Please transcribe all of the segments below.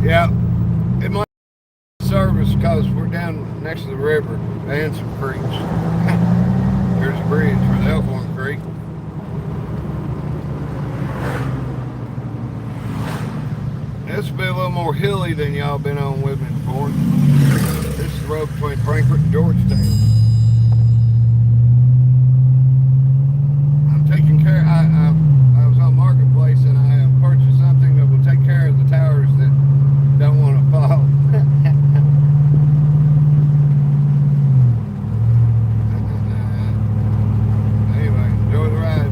Yeah, it might be service because we're down next to the river and some creeks. There's a bridge for the Elkhorn Creek. This will be a little more hilly than y'all been on with me before. This is the road between Frankfort and Georgetown. I'm taking care. I was on Marketplace and I purchased something that will take care of the towers that don't want to fall. Anyway, enjoy the ride.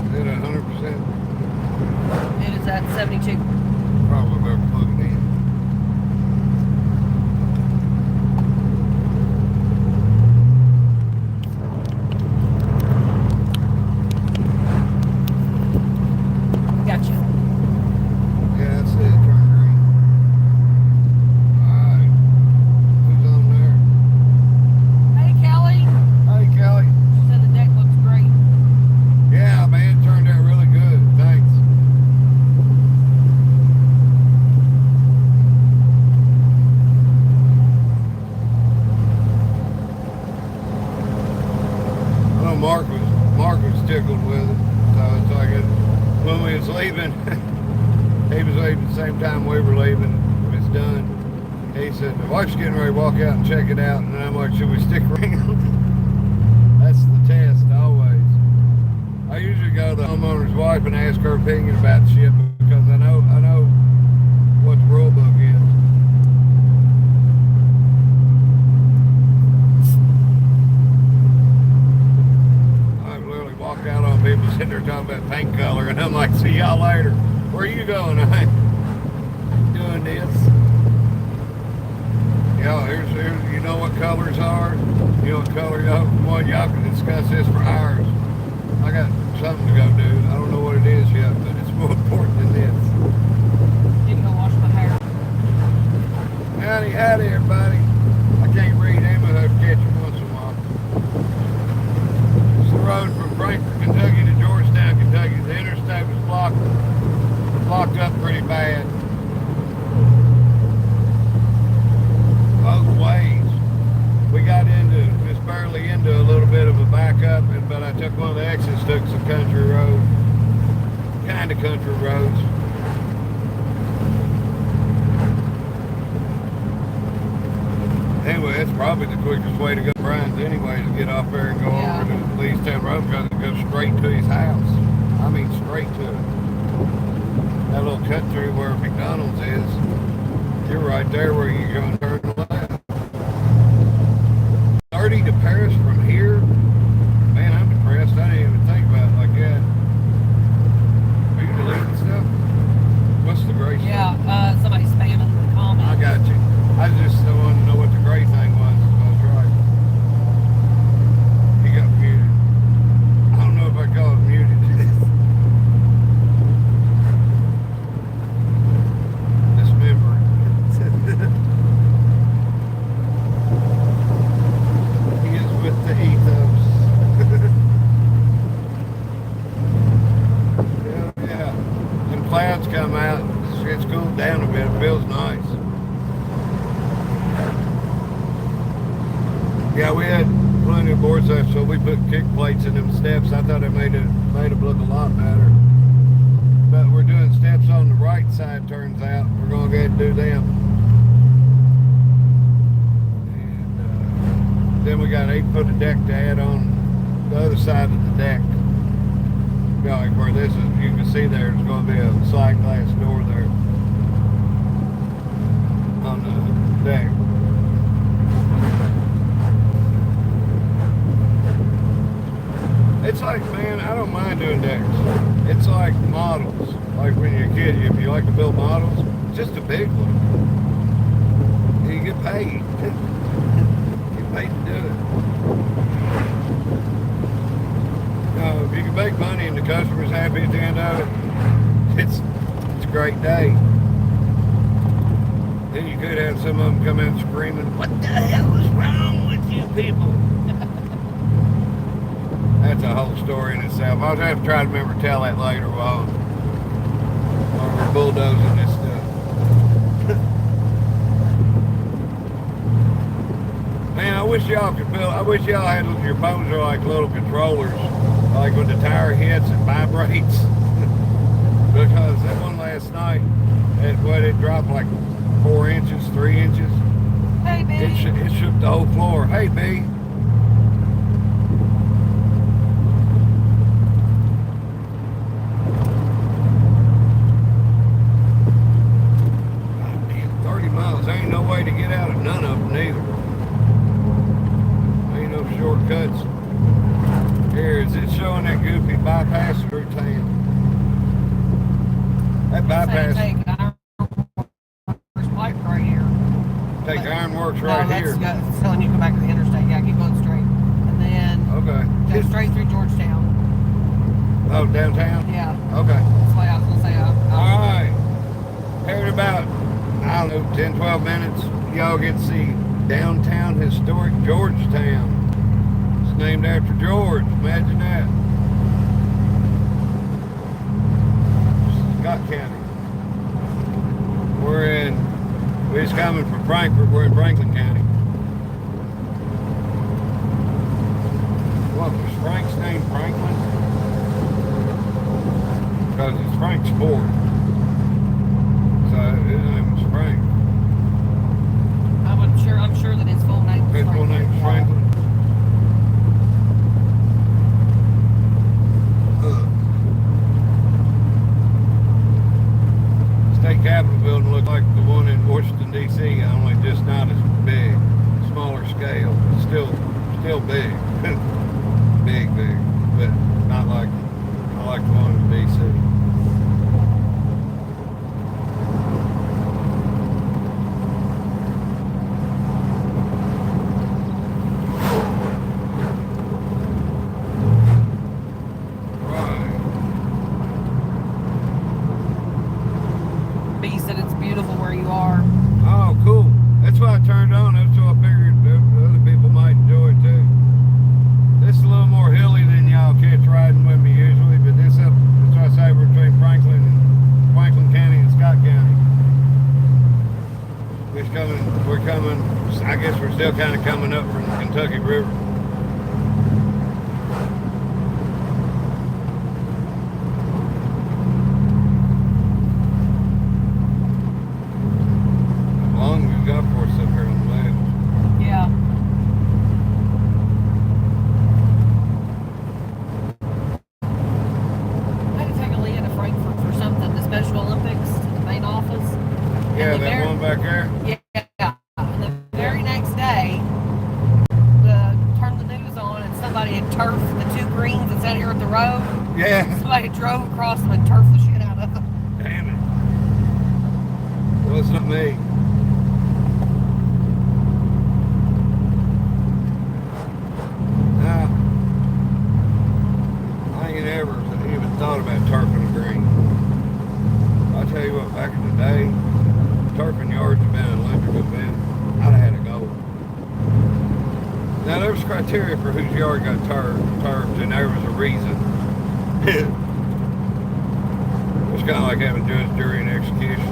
Is it 100%? It is at 72. Probably better plug it in. Gotcha. Yeah, that's it. Turn green. Alright. Who's on there? Hey, Kelly. Hey, Kelly. She said the deck looks great. Yeah, man, it turned out really good. Thanks. I know Mark was tickled with it. So it's like when we was leaving, he was leaving the same time we were leaving. It's done. He said, the wife's getting ready to walk out and check it out. And I'm like, should we stick around? That's the test, always. I usually go to the homeowner's wife and ask her opinion about the shit because I know what the rule book is. I literally walk out on people sitting there talking about paint color, and I'm like, see y'all later. Where are you going? I'm doing this. Yeah, here's you know what colors are. You know what color y'all. Well, y'all can discuss this for hours. I got something to go do. I don't know what it is yet, but it's more important than this. Need to go wash my hair. Howdy, everybody. I can't read them, but I catch you once in a while. It's the road from Frankfort, Kentucky to Georgetown, Kentucky. The interstate was blocked up pretty bad. Both ways. We got just barely into a little bit of a backup, but I took one of the exits, took some country road, kind of country roads. Anyway, it's probably the quickest way to go to Brian's anyway, to get off there and go over to Leestown Road because it goes straight to his house. I mean, straight to it. That little cut through where McDonald's is, you're right there where you're going to turn left. 30 to Paris from here? Man, I'm depressed. I didn't even think about it like that. Are you deleting stuff? What's the gray stuff? Yeah, somebody's spamming the comments. I got you. I just wanted to know what the gray thing was. I was right. He got muted. I don't know if I call it muted. Dismember. He is with the ethos. Yeah. When clouds come out, it's cooled down a bit. It feels nice. Yeah, we had plenty of boards there, so we put kick plates in them steps. I thought it made them look a lot better. But we're doing steps on the right side, turns out. We're going to go ahead and do them. And then we got 8 foot of deck to add on the other side of the deck. Yeah, like where this is, you can see there's going to be a slide glass door there on the deck. It's like, man, I don't mind doing decks. It's like models. Like when you're a kid, if you like to build models, it's just a big one. You get paid. You get paid to do it. If you can make money and the customer's happy at the end of it, it's a great day. Then you could have some of them come in screaming, "What the hell is wrong with you people?" that's a whole story in itself. I'll have to try to remember to tell that later while we're bulldozing this stuff. Man, I wish y'all could build. I wish y'all had your phones are like little controllers, like when the tire hits it vibrates. Because that one last night, it dropped like 4 inches, 3 inches. Hey, B. It shook the whole floor. Hey, B. God damn, 30 miles. Ain't no way to get out of none of them neither. Ain't no shortcuts. Here, is it showing that goofy bypass routine? That bypass. Take pipe right here. Take Ironworks right here. It's telling you to go back to the interstate. Yeah, keep going straight. And then Okay. go straight through Georgetown. Oh, downtown? Yeah. Okay. That's why I was going to say. All right. Here in about, I don't know, 10, 12 minutes, y'all get to see downtown historic Georgetown. It's named after George. Imagine that. Scott County. We're just coming from Frankfort. We're in Franklin County. What was Frank's name? Franklin? Because it's Frank's Ford. So his name was Frank. I'm sure that his full name was His full name was Franklin. State Capitol building looked like the one in Washington D.C. only just not as big, smaller scale. Still big, big, but not like the one in D.C. B said it's beautiful where you are. Oh, cool. That's why I turned on. That's why I figured other people might enjoy it too. This is a little more hilly than y'all catch riding with me usually, but that's why I say we're between Franklin County and Scott County. We're coming, I guess we're still kind of coming up from the Kentucky River. Golf course up here on the left. Yeah. I had to take a Leah to Frankfurt for something, the Special Olympics, to the main office. Yeah, that one back there? Yeah. And the very next day, turned the news on and somebody had turfed the 2 greens that's out here at the road. Yeah. Somebody drove across them and turfed the shit out of them. Damn it. Well, it's not me. Thought about turfing the green. I'll tell you what, back in the day, turfing yards have been an Olympic event. I'd have had a goal. Now there was criteria for whose yard got turfed, and there was a reason. It's kind of like having judge, jury, and execution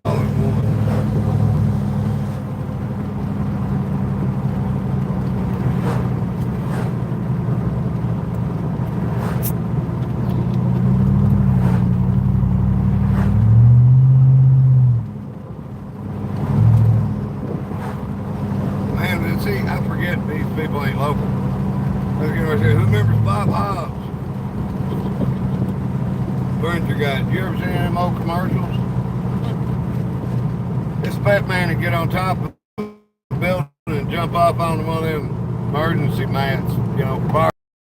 all in one. See, I forget these people ain't local. I was going to say, who remembers Bob Hobbs? Furniture guy. Did you ever see any of them old commercials? This fat man would get on top of the building and jump off onto one of them emergency mats, you know, fire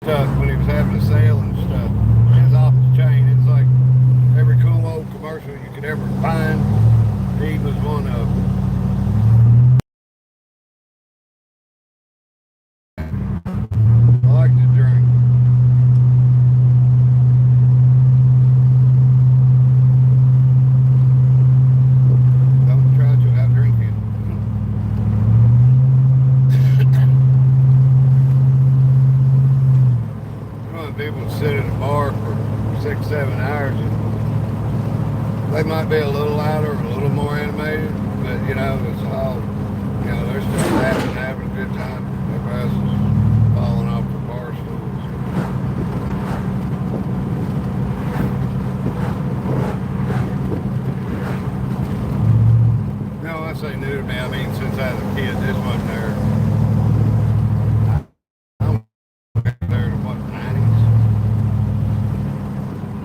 stuff when he was having a sale and stuff. His off the chain. It's like every cool old commercial you could ever find. He was one of them. I like to drink. Don't try to without drinking. bar for 6-7 hours. They might be a little louder, a little more animated, but you know, it's all, you know, they're still laughing, having a good time. Everybody else is falling off the bar stools. No, I say new to me. I mean, since I was a kid, this wasn't there. I went there to what, 90s?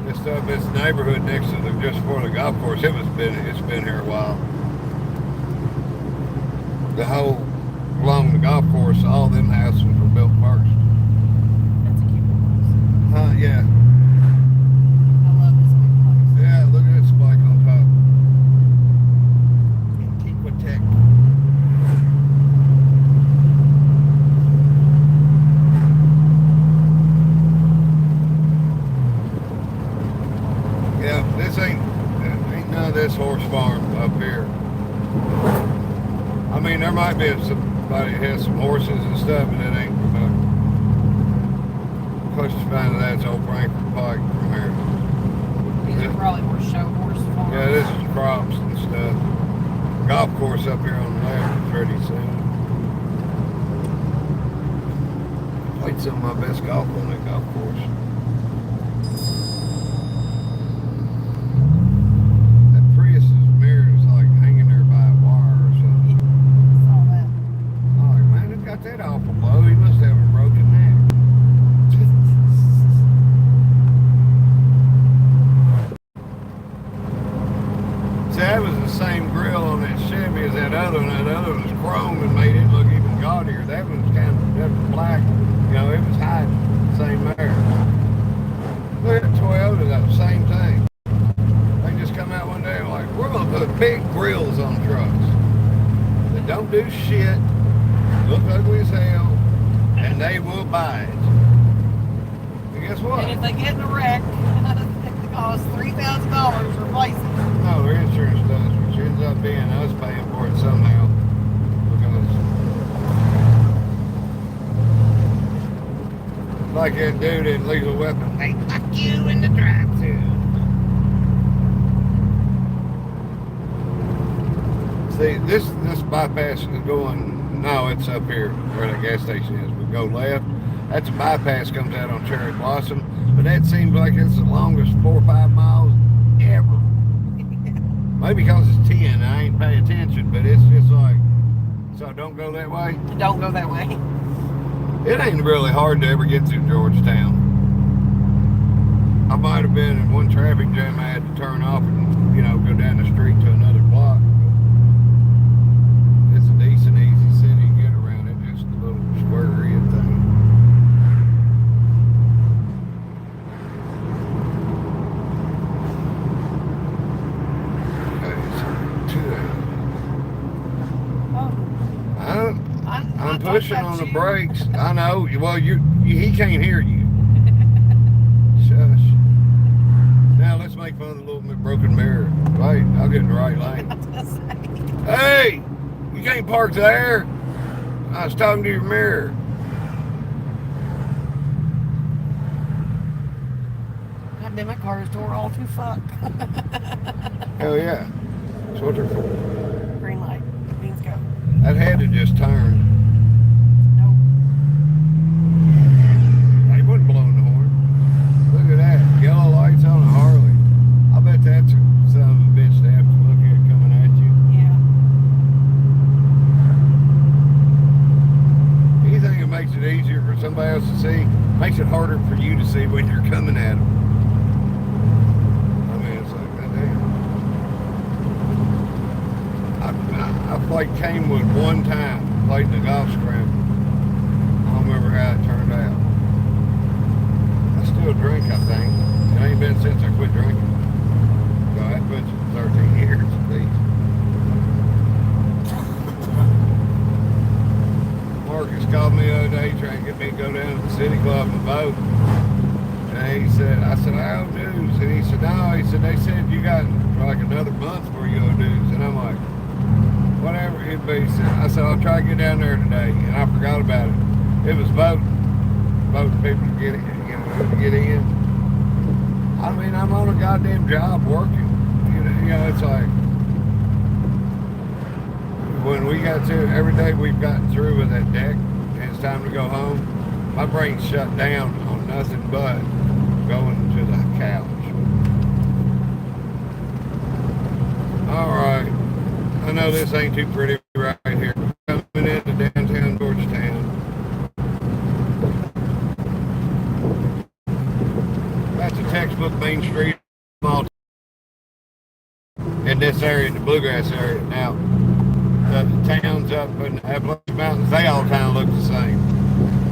This stuff, this neighborhood next to the, just before the golf course, it's been here a while. The whole, along the golf course, all them houses were built first. That's a cute place. Yeah. I love this big place. Yeah, look at that spike on top. Antiqua Tech. Yeah, this ain't none of this horse farm up here. I mean, there might be somebody that has some horses and stuff, but it ain't. Closest find to that's old Frankfurt Pike from here. These are probably more show horse farms. Yeah, this is crops and stuff. Golf course up here on the left is pretty soon. Played some of my best golf on that golf course. That Prius's mirror is like hanging there by a wire or something. Saw that. I'm like, man, it's got that awful blow. He must have a broken neck. See, that was the same grill on that Chevy as that other one. That other one was chrome and made it look even gaudier. That one was that was black. You know, it was hiding. Same there. Look at Toyota, that same thing. They just come out one day and like, we're gonna put big grills on trucks that don't do shit, look ugly as hell, and they will buy it. And guess what? And if they get in a wreck, it costs $3,000 to replace it. No, their insurance does, which ends up being us paying for it somehow. Because, like that dude in Lethal Weapon, hey, fuck you in the drive-thru. See, this bypass is going, no, it's up here where the gas station is. We go left. That's a bypass comes out on Cherry Blossom, but that seems like it's the longest 4 or 5 miles ever. Maybe because it's 10, I ain't paying attention, but it's just like, so don't go that way? Don't go that way. It ain't really hard to ever get through Georgetown. I might have been in one traffic jam I had to turn off and, you know, go down the street to another block. But it's a decent, easy city to get around. It's just a little square area thing. I'm pushing on the brakes. I know. Well, he can't hear you. Shush. Now let's make fun of the little broken mirror. Wait, I'll get in the right lane. Hey, you can't park there. I was talking to your mirror. God damn, my car is tore all too fuck. Hell yeah. That's what they're for. Green light. Means go. That had to just turn. Nope. He wasn't blowing the horn. Look at that. Yellow lights on a Harley. I bet that's a son of a bitch to have to look at coming at you. Yeah. Anything that makes it easier for somebody else to see makes it harder for you to see when you're coming at them. I mean, it's like, goddamn. I played Canewood one time, played in the golf scramble. I don't remember how it turned out. I still drink, I think. It ain't been since I quit drinking. So that puts 13 years at least. Marcus called me the other day trying to get me to go down to the city club and vote. And he said, I said, I owe dues. And he said, no, he said, they said you got like another month before you owe dues. And I'm like, whatever it be. He said, I said, I'll try to get down there today. And I forgot about it. It was voting people to get in. I mean, I'm on a goddamn job working. You know, it's like when we got to every day we've gotten through with that deck and it's time to go home, my brain's shut down on nothing but going to the couch. Alright. I know this ain't too pretty right here. Coming into downtown Georgetown. That's a textbook Main Street small in this area, the bluegrass area. Now, the towns up in the Appalachian Mountains, they all kind of look the same.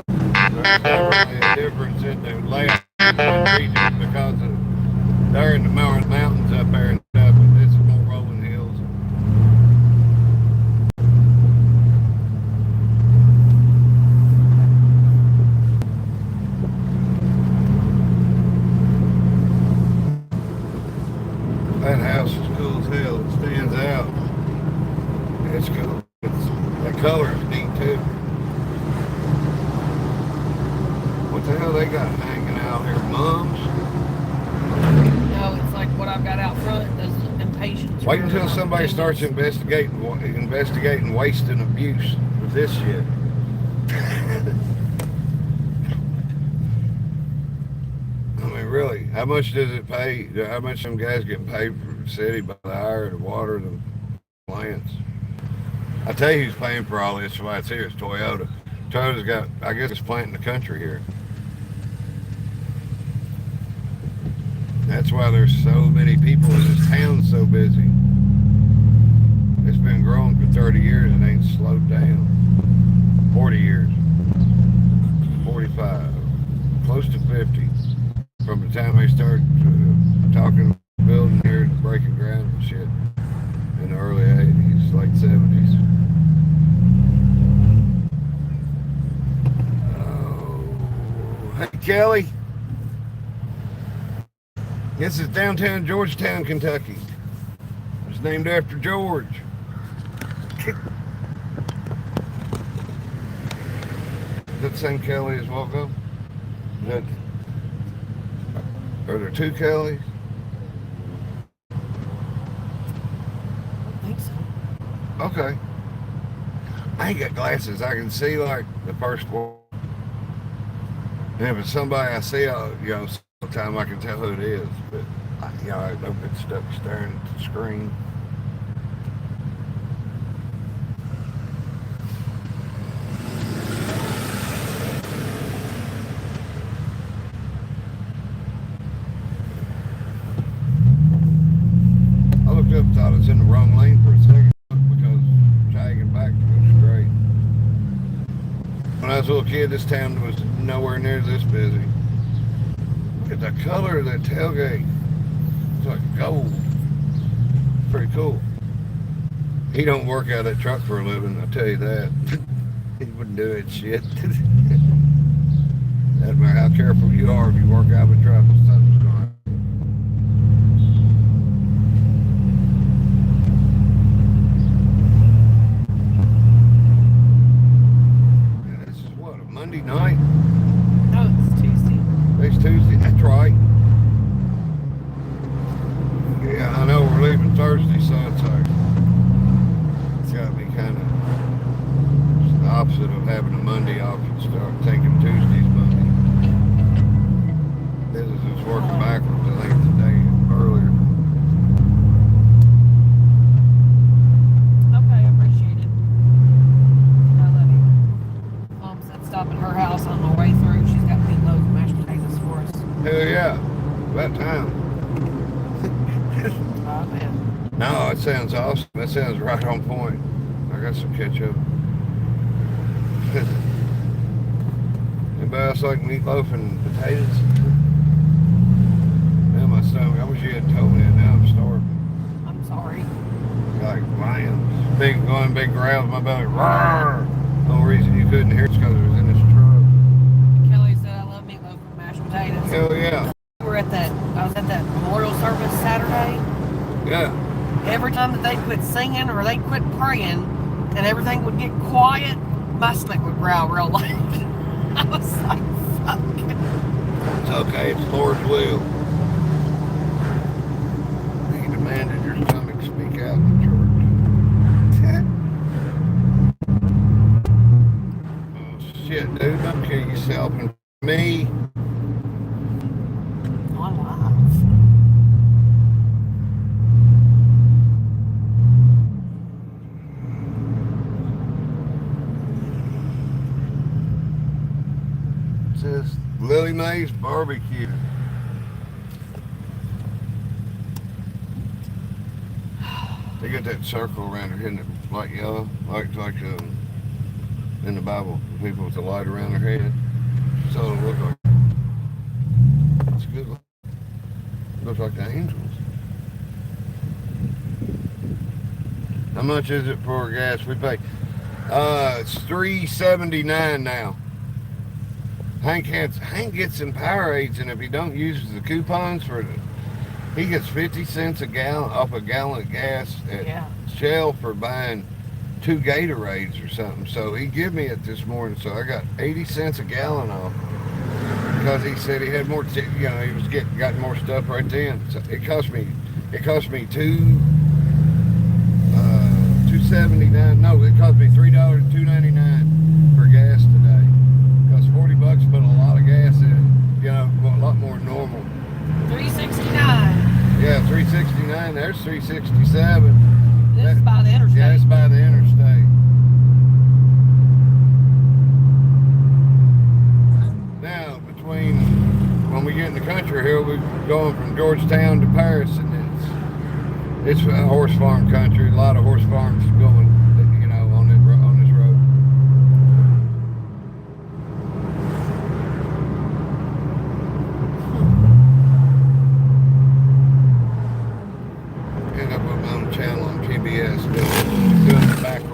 There's definitely a difference in the layout of the region because they're in the mountains up there and stuff, but this is more rolling hills. That house is cool as hell. It stands out. It's cool. That color is neat too. What the hell they got hanging out here? Mums? No, it's like what I've got out front. Those impatience. Wait until somebody starts investigating waste and abuse with this shit. I mean, really, how much does it pay? How much some guys getting paid from the city by the hour to water the plants? I tell you who's paying for all this why it's here. It's Toyota. Toyota's got, I guess, it's plant in the country here. That's why there's so many people in this town so busy. It's been growing for 30 years and ain't slowed down. 40 years. 45. Close to 50. From the time they started talking, building here, and breaking ground and shit in the early 80s, late 70s. Oh, hey Kelly. This is downtown Georgetown, Kentucky. It's named after George. Is that the same Kelly as Walco? Is that... Are there two Kellys? I don't think so. Okay. I ain't got glasses. I can see like the first one. And if it's somebody I see, sometime I can tell who it is. But I don't get stuck staring at the screen. Up, thought it's in the wrong lane for a second because tagging back goes straight. When I was a little kid, this town was nowhere near this busy. Look at the color of that tailgate. It's like gold. Pretty cool. He don't work out of that truck for a living, I'll tell you that. He wouldn't do that shit. Doesn't matter how careful you are if you work out of a truck, something's going to happen. Monday night? No, it's Tuesday. It's Tuesday, that's right. Yeah, I know we're leaving Thursday, so it's got to be kind of the opposite of having a Monday off and start taking Tuesdays Monday. Business is working backwards, I think it's a day earlier. Okay, I appreciate it. I love you. Mom said stop at her house on my way through. She's got meatloaf and mashed potatoes for us. Hell yeah, about time. Oh, man. No, it sounds awesome. That sounds right on point. I got some ketchup. Anybody else like meatloaf and potatoes? Now my stomach, I wish you had told me that. Now I'm starving. I'm sorry. Like lions. Big growls in my belly. Roar! The only reason you couldn't hear it's because it was in this truck. Kelly said I love meatloaf and mashed potatoes. Hell yeah. I was at that memorial service Saturday. Yeah. Every time that they quit singing or they quit praying and everything would get quiet, my stomach would growl real loud. I was like, fuck. It's okay. It's Lord's will. shit, dude. Don't kill yourself and me. On live. It says Lily Mae's Barbecue. They got that circle around her head, light yellow, like in the Bible, people with the light around their head. So it looks like it's good. Looks like the angels. How much is it for gas? We pay. It's $3.79 now. Hank gets some Powerades, and if he don't use the coupons for the, he gets 50 cents a gallon off a gallon of gas at Shell for buying 2 Gatorades or something. So he gave me it this morning, so I got 80 cents a gallon off because he said he had more. He was got more stuff right then. So it cost me $2.79. No, it cost me $3.299 for gas today. It cost $40, but a lot of gas in it. A lot more than normal. $3.69. Yeah, $3.69. There's $3.67. This is by the interstate. Yeah, it's by the interstate. Now, when we get in the country here, we're going from Georgetown to Paris, and it's a horse farm country. A lot of horse farms going, on this road. End up on my own channel on PBS doing the back road.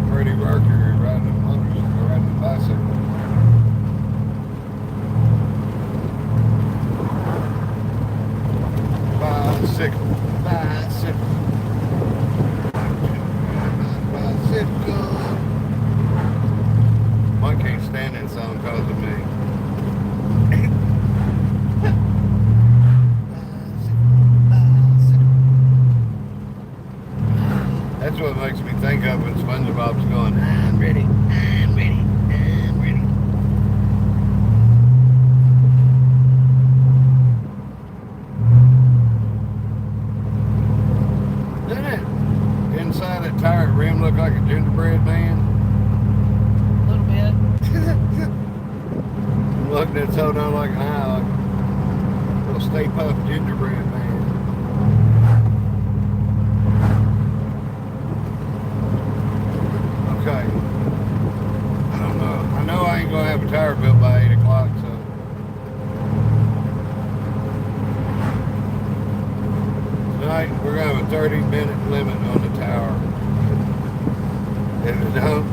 Pretty Mercury riding a bicycle. Bicycle. Mike can't stand that song because of me. That's what makes me think of when SpongeBob's going, I'm ready, I'm ready, I'm ready. Doesn't it? Inside that tire rim look like a gingerbread man? A little bit. Looking at it so down like an eye, like a little Stay Puft gingerbread man. Okay. I don't know. I know I ain't gonna have a tire built by 8 o'clock, so. Tonight we're gonna have a 30-minute limit on the tower. If it don't,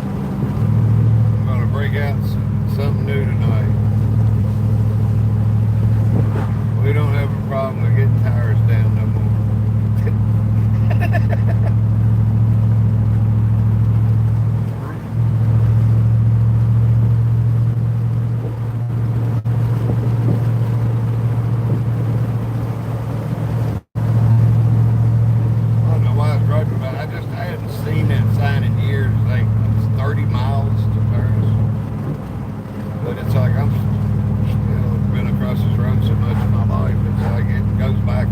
I'm gonna break out something new tonight. We don't have a problem with getting tires down no more. I hadn't seen that sign in years. Like it's 30 miles to Paris, but it's like I'm still been across this road so much in my life. It's like it goes back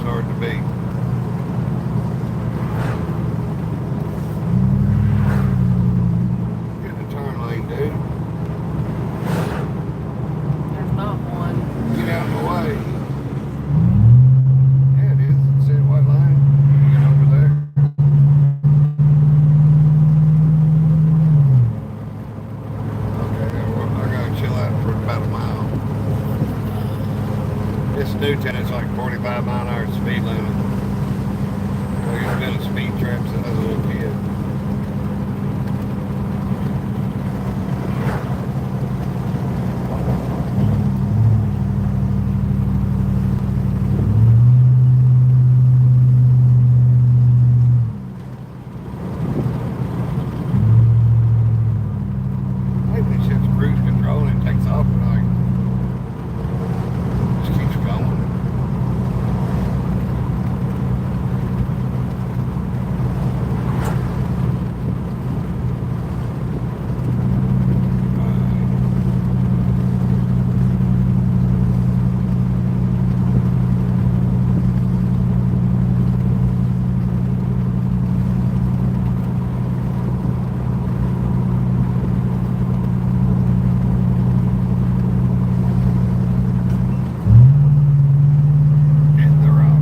starting to be. Get in the turn lane, dude. There's not one. Get out of the way. Yeah, it is. It said white line. Get over there. Okay, I gotta chill out for about a mile. This Newtown is like 45 mile an hour speed limit. So you've been a speed trap since I was a little kid. Maybe it's just cruise control and it takes off and like just keeps going. Hit the rock.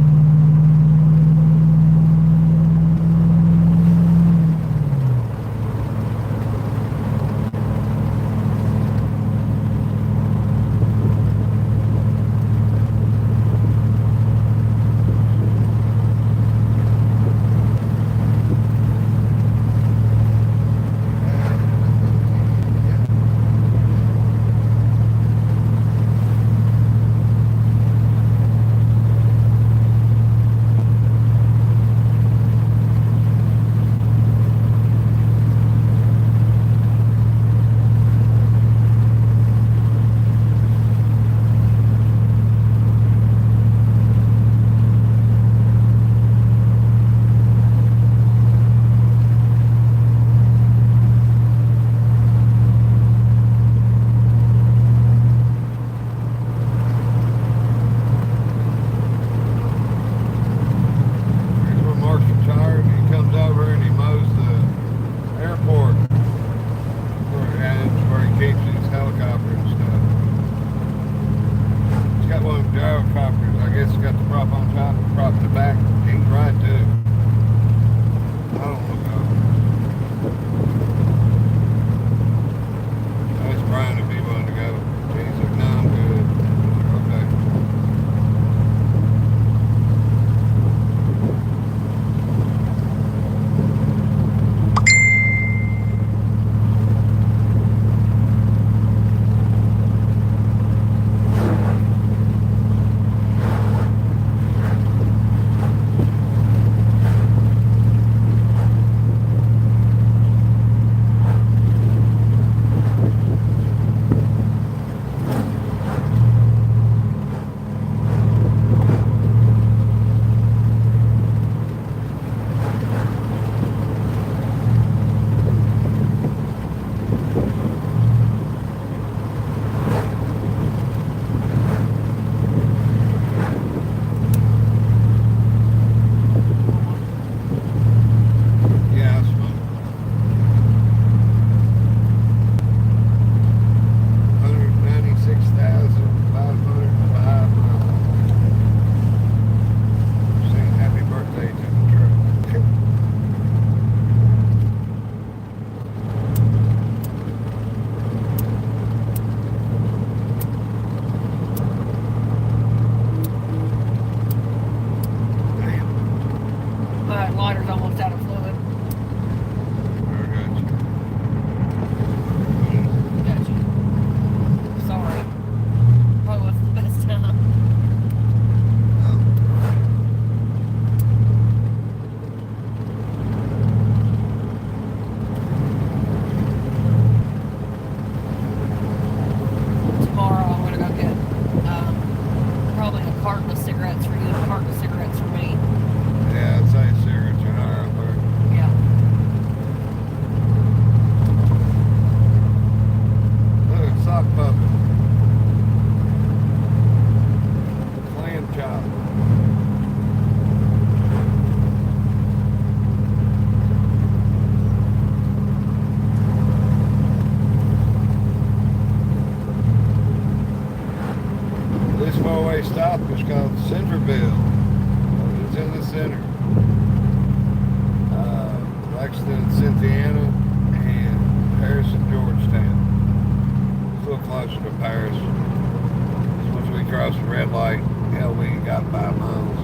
Here's where Mark's retired. He comes over and he mows the airport. And it's where he keeps his helicopter and stuff. He's got one of the gyrocopters. I guess it's got the prop on top, prop in the back. He can ride too. I don't want to go. That's Brian if he wanted to go. He's like, no, I'm good. Okay. Yeah, that's fun. 196,505 miles. Saying happy birthday to the truck. Damn. My lighter's almost out of fluid. I got you. Gotcha. Sorry. Probably wasn't the best time. Tomorrow I'm gonna go get probably a carton of cigarettes for you and a carton of cigarettes for me. Yeah, I'd say cigarettes are higher up there. Center, Lexington, Cynthiana, and Harrison, Georgetown. It's a little closer to Paris. Once we cross the red light, yeah, we ain't got 5 miles.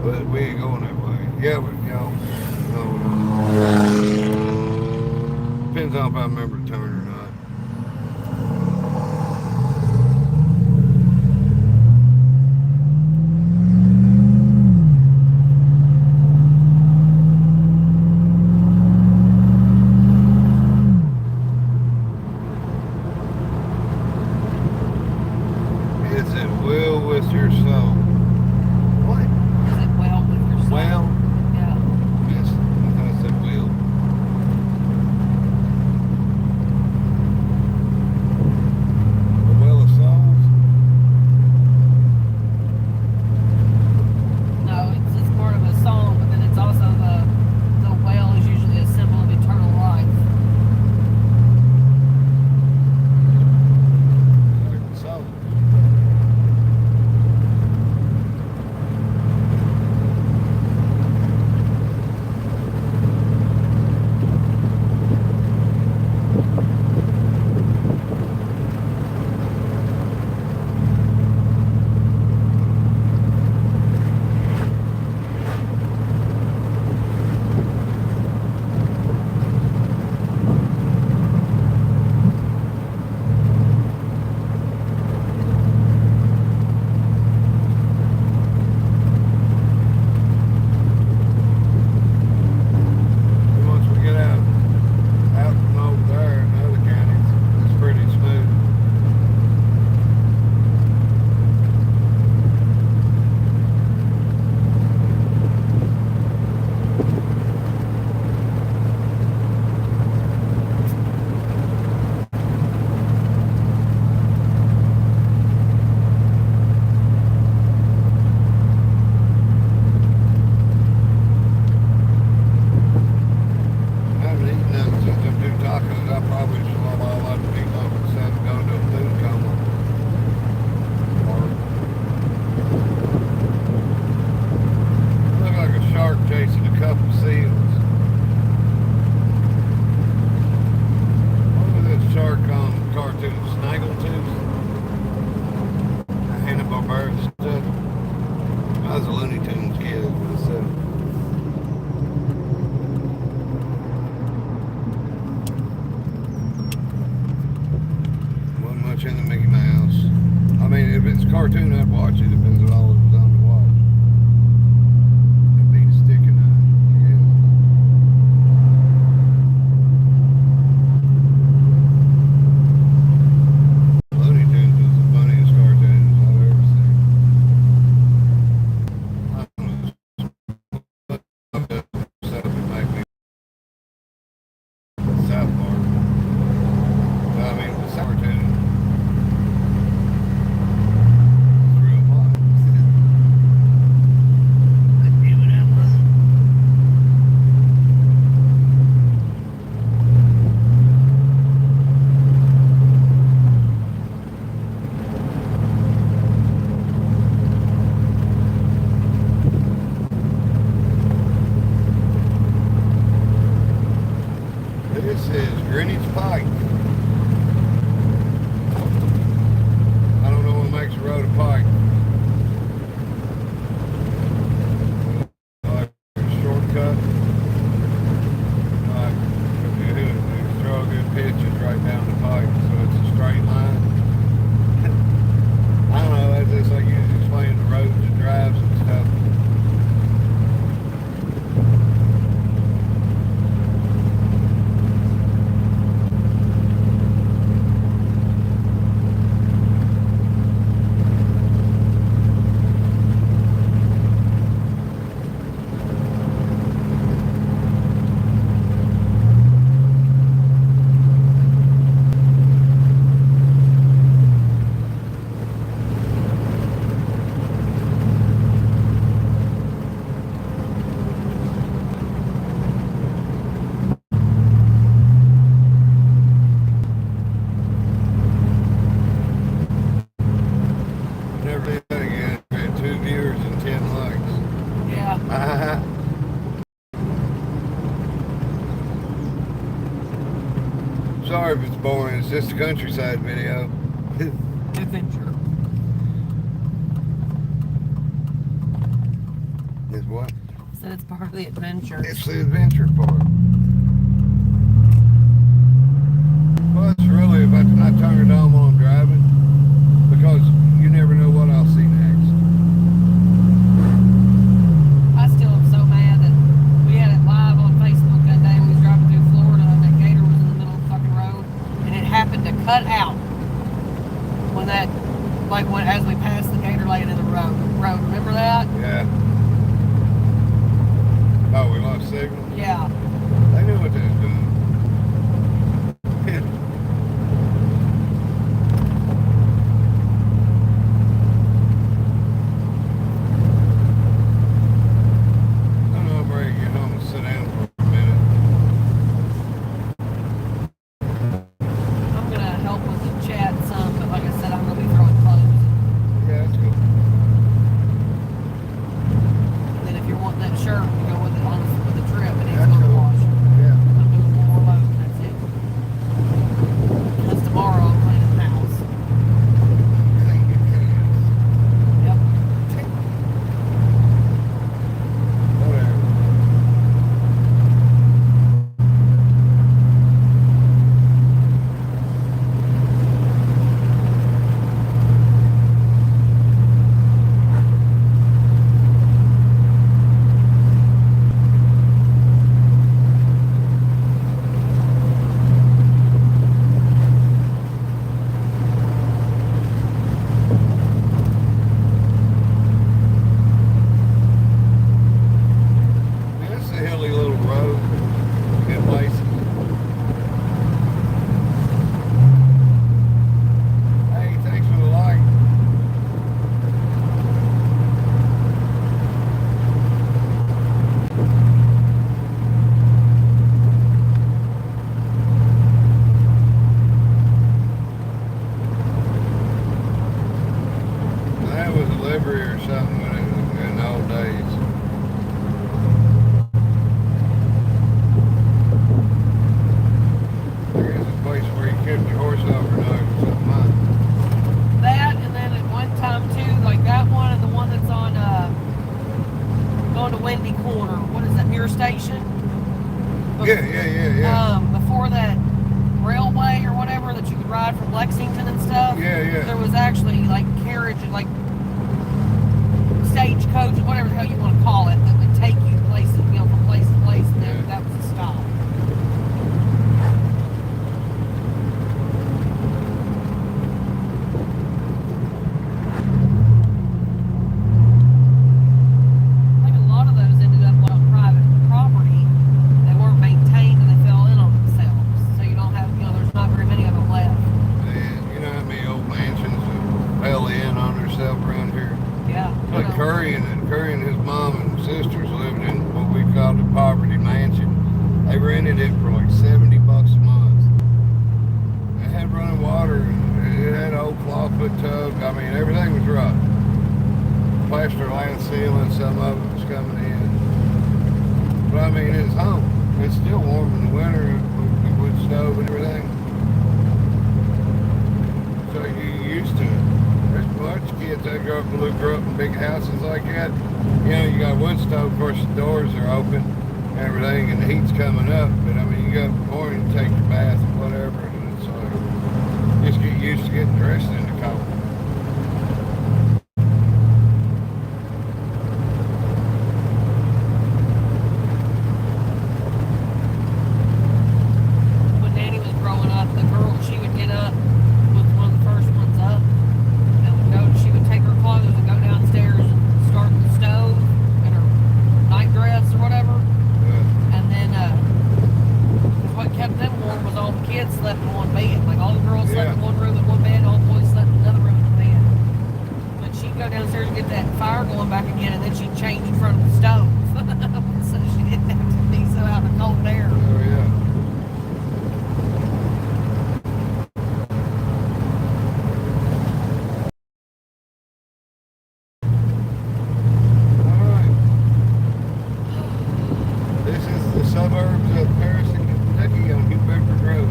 But we ain't going that way. Yeah, but no. Depends on if I remember to turn or not. Is it will with your soul? What? Is it well with your soul? Well? Yeah. Yes, I thought I said will. The well of souls? No, it's more of a song, but then it's also the well is usually a symbol of eternal life. Like the soul. Once we get out from over there in the other counties, it's pretty smooth. I haven't eaten nothing since them 2 tacos. I probably should have all up to eat them instead of going to a food coma. Or look like a shark chasing a couple seals. What was that shark on the cartoon? Snaggletooth? Hanna-Barbera stuff. I was a Looney Tunes kid myself. Wasn't much in the Mickey Mouse. I mean, if it's a cartoon, I'd watch it. Depends on all it was on to watch. It'd be a stick in eye, I guess. Looney Tunes was the funniest cartoons I've ever seen. I don't know. Stuff that make me South Park. I mean, the cartoon. It's real fun. sorry if it's boring. It's just a countryside video. Adventure. Is what? Said it's part of the adventure. It's the adventure part. Well, it's really if I turn it on while I'm driving, because you never know what I'll see next. I still am so mad that we had it live on Facebook that day when we was driving through Florida and that gator was in the middle of the fucking road and it happened to cut out when that, like when as we passed the gator laying in the road. Remember that? Yeah. Oh, we lost signal? Yeah. They knew what they was doing. I know I'm ready to get home and sit down for a minute. I'm gonna help with the chat some, but like I said, I'm gonna be throwing clothes. Yeah, that's cool. And then if you're wanting that shirt, you go with it on with the trip, and it's That's gonna cool. wash. Yeah. I'm doing one more load, and that's it. Because tomorrow I'm cleaning the house. Yep. Whatever. It's a hilly little road in places. Hey, thanks for the light. That was a livery or something in the old days. There's a place where you kept your horse overnight or something like that. That, and then at one time too, like that one and the one that's on going to Windy Corner. What is that, Muir Station? Yeah. Before that railway or whatever that you could ride from Lexington and stuff. Yeah. There was actually like carriage, like stagecoach, whatever the hell you want to call it, that would take you places, from place to place, and then that was a stop. I think a lot of those ended up on private property. They weren't maintained and they fell in on themselves. So you don't have, there's not very many of them left. And you know how many old mansions that fell in on themselves around here? Yeah. Like Curry and his mom and sisters lived in what we called the poverty mansion. They rented it for like $70 a month. It had running water and it had an old clawfoot tub. I mean, everything was rough. Plaster land ceiling, some of it was coming in. But I mean, it's home. It's still warm in the winter with the wood stove and everything. So you're used to it. There's much kids that grew up in big houses like that. You got a wood stove, of course the doors are open and everything and the heat's coming up. But I mean, you go up in the morning and take your bath or whatever, and it's like, you just get used to getting dressed in the cold. When Nanny was growing up, the girl, she would get up, was one of the first ones up, and she would take her clothes and go downstairs and start the stove in her nightdress or whatever. Yeah. And then, what kept them warm was all the kids slept in one bed. Like all the girls slept in one room in one bed, all the boys slept in another room in the bed. But she'd go downstairs and get that fire going back again, and then she'd change in front of the stove. So she didn't have to be so out in the cold air. Oh yeah. This is the suburbs of Paris and Kentucky on New Bedford Road.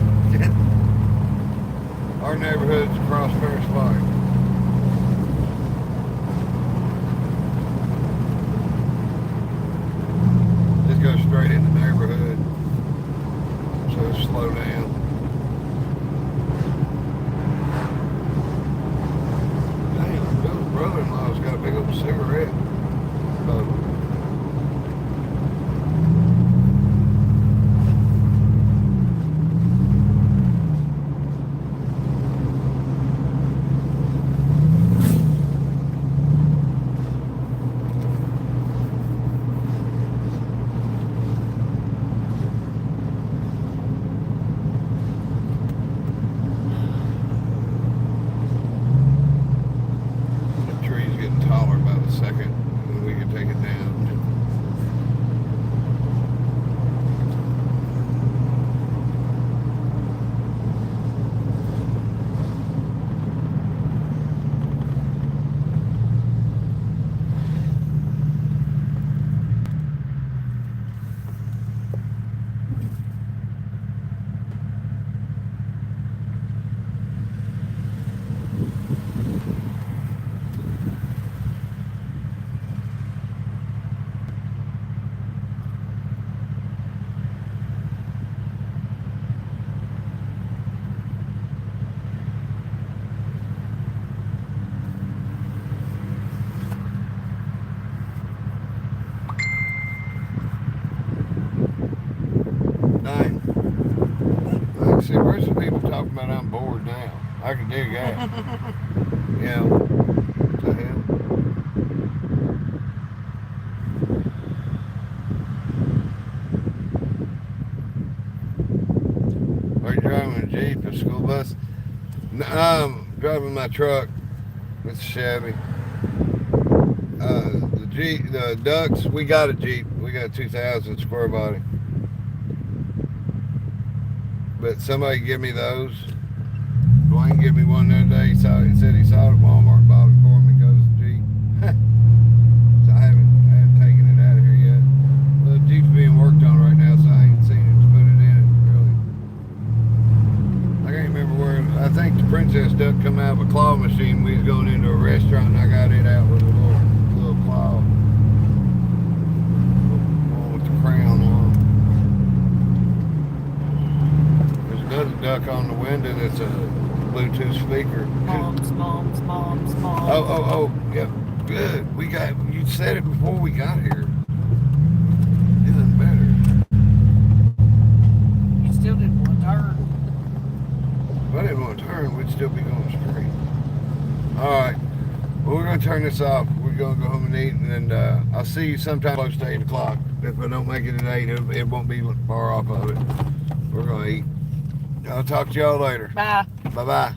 second. But the tree's getting taller by the second, and we can take it down. Nine. Like, see, where's the people talking about I'm bored now? I can dig that. You know, what the hell? Are you driving a Jeep, a school bus? No, I'm driving my truck. It's Chevy. The Jeep, the Ducks, we got a Jeep. We got a 2000 square body. But somebody give me those. Dwayne gave me one the other day. He said he saw it at Walmart, bought it for me because of the Jeep. So I haven't taken it out of here yet. The Jeep's being worked on right now, so I ain't seen it to put it in it, really. I can't remember where. I think the Princess Duck come out of a claw machine. We was going into a restaurant and I got it out with a little claw. One with the crown on. There's another duck on the window that's a Bluetooth speaker. Moms. Oh, yeah, good. You said it before we got here. Doing better. You still didn't want to turn. If I didn't want to turn, we'd still be going straight. All right. Well, we're going to turn this off. We're going to go home and eat, and I'll see you sometime close to 8 o'clock. If I don't make it at 8, it won't be far off of it. We're going to eat. I'll talk to y'all later. Bye. Bye-bye.